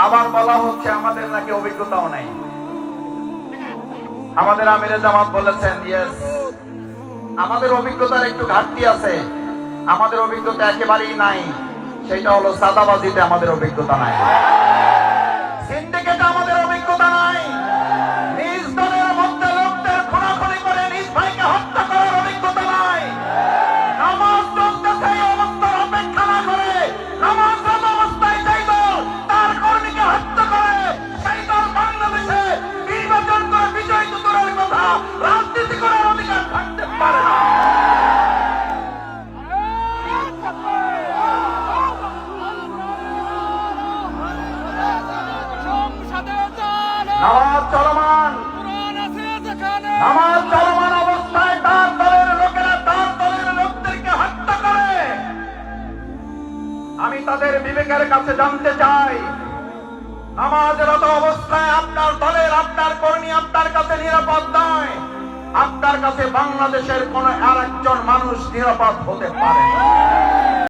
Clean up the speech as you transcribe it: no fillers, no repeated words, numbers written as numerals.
আবার বলা হচ্ছে আমাদের নাকি অভিজ্ঞতাও নেই। আমাদের আমিরে জামাত বলেছেন, ইয়েস, আমাদের অভিজ্ঞতার একটু ঘাটতি আছে। আমাদের অভিজ্ঞতা একেবারেই নাই। সেটা হলো চাঁদাবাজিতে আমাদের অভিজ্ঞতা নাই, সিন্ডিকেটে আমাদের অভিজ্ঞতা নাই, নিজ দলের মধ্যে লোকদের খুনাখুনি করে নিজ ভাইকে হত্যা করার অভিজ্ঞতা নাই। নামাজ চলতেছে এই অবস্থার অপেক্ষা না করে নামাজরত অবস্থায় যেই দল তার কর্মীকে হত্যা করে সেই দল বাংলাদেশে নির্বাচন করে বিজয়ী দূরের কথা রাজনীতি করার অধিকার থাকতে পারে না। নামাজ চলমান, নামাজ চলমান অবস্থায় তার দলের লোকেরা তার দলের লোকদেরকে হত্যা করে। আমি তাদের বিবেকের কাছে জানতে চাই, নামাজরত অবস্থায় আপনার দলের আপনার কর্মী আপনার কাছে নিরাপদ নয়, আপনার কাছে বাংলাদেশের কোন আরেকজন মানুষ নিরাপদ হতে পারে।